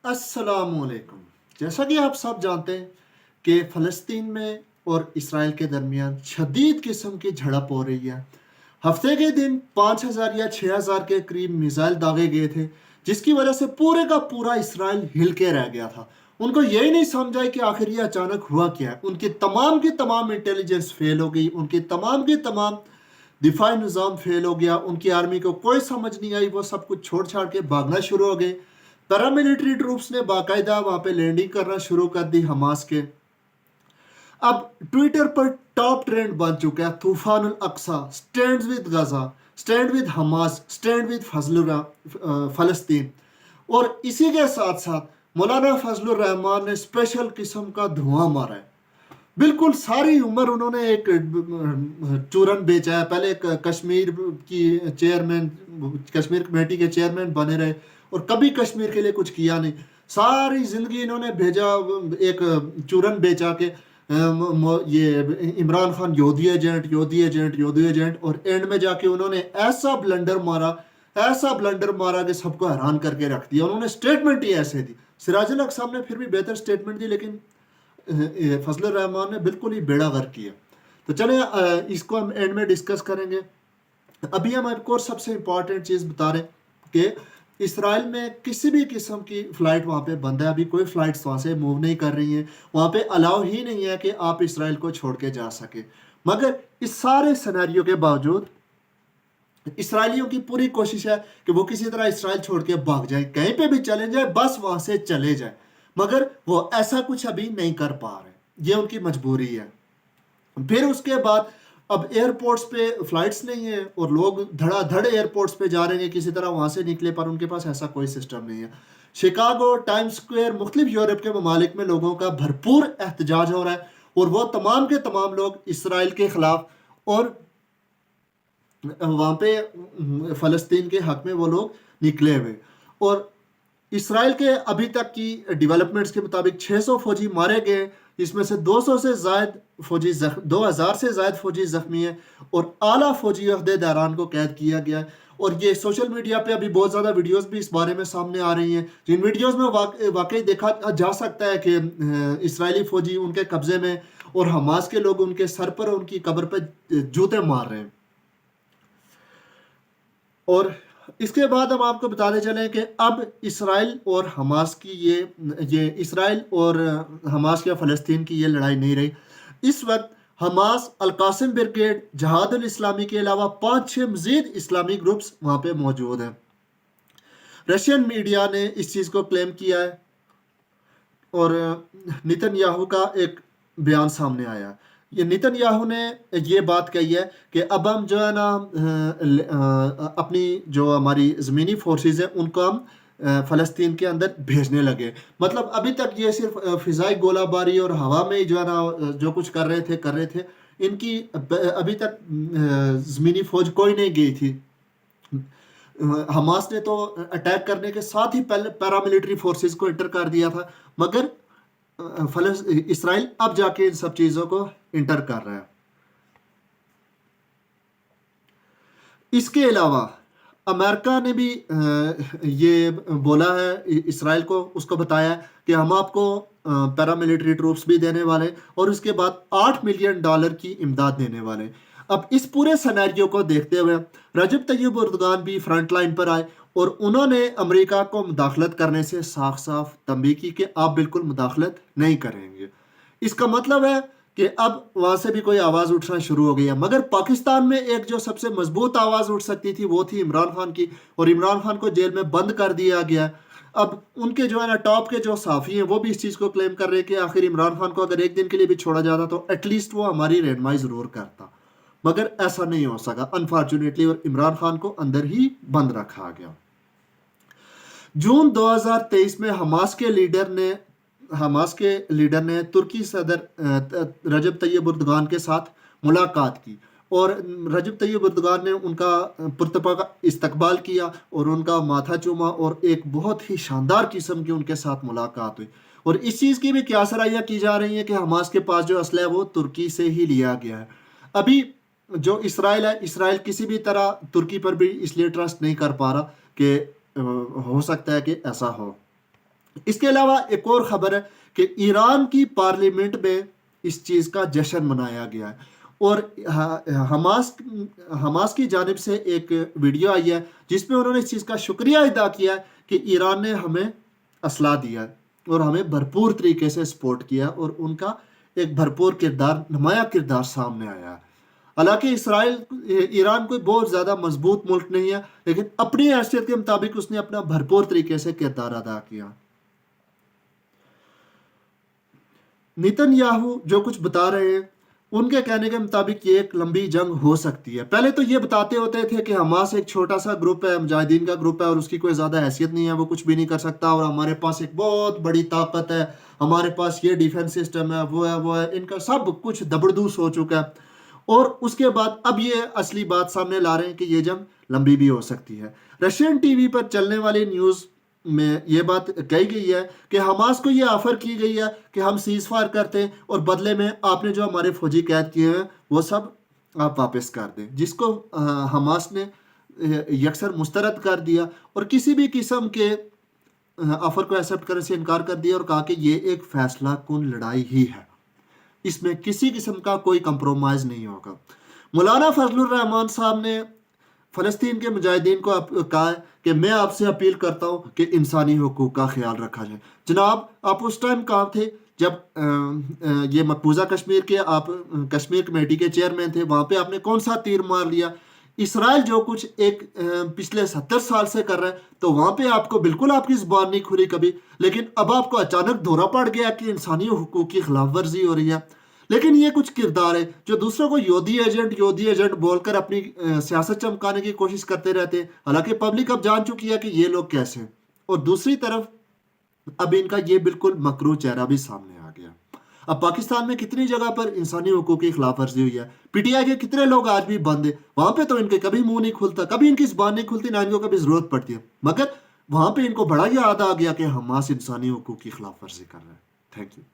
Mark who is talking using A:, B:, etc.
A: अस्सलाम वालेकुम। जैसा कि आप सब जानते हैं कि फ़लस्तीन में और इसराइल के दरमियान शदीद किस्म की झड़प हो रही है। हफ्ते के दिन 5,000 या 6,000 के करीब मिसाइल दागे गए थे, जिसकी वजह से पूरे का पूरा इसराइल हिल के रह गया था। उनको यही नहीं समझा कि आखिर ये अचानक हुआ क्या है। उनकी तमाम की तमाम इंटेलिजेंस फेल हो गई, उनकी तमाम की तमाम दिफाई निज़ाम फेल हो गया, उनकी आर्मी को कोई समझ नहीं आई, वो सब कुछ छोड़ छाड़ के भागना शुरू हो गए। पैरामिलिट्री ट्रूप्स ने बाकायदा वहाँ पे लैंडिंग करना शुरू कर दी हमास के। अब ट्विटर पर टॉप ट्रेंड बन चुका है तूफान Al Aqsa, stand with Gaza, stand with Hamas, stand with फलस्तीन। और इसी के साथ साथ मौलाना फजलुर रहमान ने स्पेशल किस्म का धुआं मारा है। बिल्कुल सारी उम्र उन्होंने एक चूरन बेचा है। पहले कश्मीर की चेयरमैन, कश्मीर कमेटी के चेयरमैन बने रहे और कभी कश्मीर के लिए कुछ किया नहीं। सारी ज़िंदगी इन्होंने भेजा, एक चूरन बेचा के ये इमरान खान योधी एजेंट, योधी एजेंट, योधी एजेंट। और एंड में जाके उन्होंने ऐसा ब्लंडर मारा, ऐसा ब्लंडर मारा कि सबको हैरान करके रख दिया। उन्होंने स्टेटमेंट ही ऐसे दी। सिराजुल हक साहब ने फिर भी बेहतर स्टेटमेंट दी, लेकिन फजल रहमान ने बिल्कुल ही बेड़ा गर्क किया। तो चले इसको हम एंड में डिस्कस करेंगे। अभी हम आपको और सबसे इम्पॉर्टेंट चीज़ बता रहे कि इसराइल में किसी भी किस्म की फ़्लाइट वहाँ पे बंद है। अभी कोई फ़्लाइट्स वहाँ से मूव नहीं कर रही हैं। वहाँ पे अलाउ ही नहीं है कि आप इसराइल को छोड़ के जा सके। मगर इस सारे सिनेरियो के बावजूद इसराइलियों की पूरी कोशिश है कि वो किसी तरह इसराइल छोड़ के भाग जाए, कहीं पे भी चले जाए, बस वहाँ से चले जाए। मगर वो ऐसा कुछ अभी नहीं कर पा रहे, ये उनकी मजबूरी है। फिर उसके बाद अब एयरपोर्ट्स पे फ्लाइट्स नहीं है और लोग धड़ाधड़ एयरपोर्ट्स पे जा रहे हैं किसी तरह वहाँ से निकले, पर उनके पास ऐसा कोई सिस्टम नहीं है। शिकागो, टाइम्स स्क्वायर, मुख्तलिफ यूरोप के ममालिक में लोगों का भरपूर एहतजाज हो रहा है और वो तमाम के तमाम लोग इसराइल के ख़िलाफ़ और वहाँ पे फ़लस्तीन के हक़ में वो लोग निकले हुए। और इसराइल के अभी तक की डेवलपमेंट्स के मुताबिक 600 फौजी मारे गए, इसमें से 200 से ज़ायद फौजी 2000 से ज़ायद फौजी ज़ख्मी हैं और आला फौजी अहदेदारान को कैद किया गया है। और ये सोशल मीडिया पे अभी बहुत ज़्यादा वीडियोस भी इस बारे में सामने आ रही हैं, जिन वीडियोस में वाकई देखा जा सकता है कि इसराइली फौजी उनके कब्ज़े में और हमास के लोग उनके सर पर, उनकी कब्र पर जूते मार रहे हैं। और इसके बाद हम आपको बताने चलें कि अब इसराइल और हमास की ये इसराइल और हमास या फ़लस्तीन की ये लड़ाई नहीं रही। इस वक्त हमास, अल-कासिम ब्रिगेड, जहादुल इस्लामी के अलावा 5-6 मज़ीद इस्लामी ग्रुप्स वहाँ पे मौजूद हैं। रशियन मीडिया ने इस चीज़ को क्लेम किया है और नेतन्याहू का एक बयान सामने आया। ये नेतन्याहू ने ये बात कही है कि अब हम जो है ना अपनी जो हमारी ज़मीनी फोर्सेस हैं उनको हम फ़लस्तीन के अंदर भेजने लगे। मतलब अभी तक ये सिर्फ फ़िज़ाई गोलाबारी और हवा में ही जो है ना जो कुछ कर रहे थे। इनकी अभी तक ज़मीनी फ़ौज कोई नहीं गई थी। हमास ने तो अटैक करने के साथ ही पहले पैरामिलिट्री फोर्सेस को इंटर कर दिया था, मगर इसराइल अब जाके इन सब चीज़ों को इंटर कर रहा है। इसके अलावा अमेरिका ने भी ये बोला है इसराइल को, उसको बताया कि हम आपको पैरामिलिट्री ट्रूप्स भी देने वाले और उसके बाद $8 मिलियन की इमदाद देने वाले। अब इस पूरे सिनेरियो को देखते हुए रजब तैयब एर्दोगान भी फ्रंट लाइन पर आए और उन्होंने अमेरिका को मुदाखलत करने से साफ साफ तंबीह की कि आप बिल्कुल मुदाखलत नहीं करेंगे। इसका मतलब है कि अब वहाँ से भी कोई आवाज़ उठना शुरू हो गई है। मगर पाकिस्तान में एक जो सबसे मजबूत आवाज़ उठ सकती थी वो थी इमरान खान की, और इमरान खान को जेल में बंद कर दिया गया। अब उनके जो है ना टॉप के जो साफ़ी हैं वो भी इस चीज़ को क्लेम कर रहे हैं कि आखिर इमरान खान को अगर एक दिन के लिए भी छोड़ा जाता तो एटलीस्ट वो हमारी रहनुमाई ज़रूर करता, मगर ऐसा नहीं हो सका अनफॉर्चुनेटली, और इमरान खान को अंदर ही बंद रखा गया। जून 2023 में हमास के लीडर ने तुर्की सदर रजब तैयब एर्दोगान के साथ मुलाकात की और रजब तैयब एर्दोगान ने उनका पुरतपा इस्तकबाल किया और उनका माथा चूमा और एक बहुत ही शानदार किस्म की उनके साथ मुलाकात हुई। और इस चीज़ की भी क्या सराहियाँ की जा रही हैं कि हमास के पास जो असला है वो तुर्की से ही लिया गया है। अभी जो इसराइल है, इसराइल किसी भी तरह तुर्की पर भी इसलिए ट्रस्ट नहीं कर पा रहा कि हो सकता है कि ऐसा हो। اس کے علاوہ ایک اور خبر ہے کہ ایران کی پارلیمنٹ میں اس چیز کا جشن منایا گیا ہے، اور حماس کی جانب سے ایک ویڈیو آئی ہے جس میں انہوں نے اس چیز کا شکریہ ادا کیا ہے کہ ایران نے ہمیں اسلحہ دیا ہے اور ہمیں بھرپور طریقے سے سپورٹ کیا، اور ان کا ایک بھرپور کردار، نمایاں کردار سامنے آیا ہے۔ حالانکہ ایران کوئی بہت زیادہ مضبوط ملک نہیں ہے، لیکن اپنی حیثیت کے مطابق اس نے اپنا بھرپور طریقے سے کردار ادا کیا۔ نیتن یاہو جو کچھ بتا رہے ہیں، ان کے کہنے کے مطابق یہ ایک لمبی جنگ ہو سکتی ہے۔ پہلے تو یہ بتاتے ہوتے تھے کہ حماس ایک چھوٹا سا گروپ ہے، مجاہدین کا گروپ ہے، اور اس کی کوئی زیادہ حیثیت نہیں ہے، وہ کچھ بھی نہیں کر سکتا، اور ہمارے پاس ایک بہت بڑی طاقت ہے، ہمارے پاس یہ ڈیفنس سسٹم ہے، وہ ہے، ان کا سب کچھ دبردوس ہو چکا ہے۔ اور اس کے بعد اب یہ اصلی بات سامنے لا رہے ہیں کہ یہ جنگ لمبی بھی ہو سکتی ہے۔ رشین ٹی وی پر چلنے والی نیوز میں یہ بات کہی گئی ہے کہ حماس کو یہ آفر کی گئی ہے کہ ہم سیز فائر کرتے ہیں اور بدلے میں آپ نے جو ہمارے فوجی قید کیے ہیں وہ سب آپ واپس کر دیں، جس کو حماس نے یکسر مسترد کر دیا اور کسی بھی قسم کے آفر کو ایکسیپٹ کرنے سے انکار کر دیا، اور کہا کہ یہ ایک فیصلہ کن لڑائی ہی ہے، اس میں کسی قسم کا کوئی کمپرومائز نہیں ہوگا۔ مولانا فضل الرحمان صاحب نے فلسطین کے مجاہدین کو کہا ہے کہ میں آپ سے اپیل کرتا ہوں کہ انسانی حقوق کا خیال رکھا جائے۔ جناب آپ اس ٹائم کہاں تھے جب یہ مقبوضہ کشمیر کے آپ کشمیر کمیٹی کے چیئرمین تھے؟ وہاں پہ آپ نے کون سا تیر مار لیا؟ اسرائیل جو کچھ ایک پچھلے 70 سال سے کر رہا ہے تو وہاں پہ آپ کو بالکل آپ کی زبان نہیں کھلی کبھی، لیکن اب آپ کو اچانک دھورا پڑ گیا کہ انسانی حقوق کی خلاف ورزی ہو رہی ہے۔ لیکن یہ کچھ کردار ہے جو دوسروں کو یہودی ایجنٹ بول کر اپنی سیاست چمکانے کی کوشش کرتے رہتے ہیں، حالانکہ پبلک اب جان چکی ہے کہ یہ لوگ کیسے ہیں۔ اور دوسری طرف اب ان کا یہ بالکل مکروہ چہرہ بھی سامنے آ گیا۔ اب پاکستان میں کتنی جگہ پر انسانی حقوق کی خلاف ورزی ہوئی ہے، پی ٹی آئی کے کتنے لوگ آج بھی بند ہیں، وہاں پہ تو ان کے کبھی منہ نہیں کھلتا، کبھی ان کی زبان نہیں کھلتی، نہ ان کو کبھی ضرورت پڑتی ہے، مگر وہاں پہ ان کو بڑا یاد آ گیا کہ حماس انسانی حقوق کی خلاف ورزی کر رہا ہے۔ Thank you.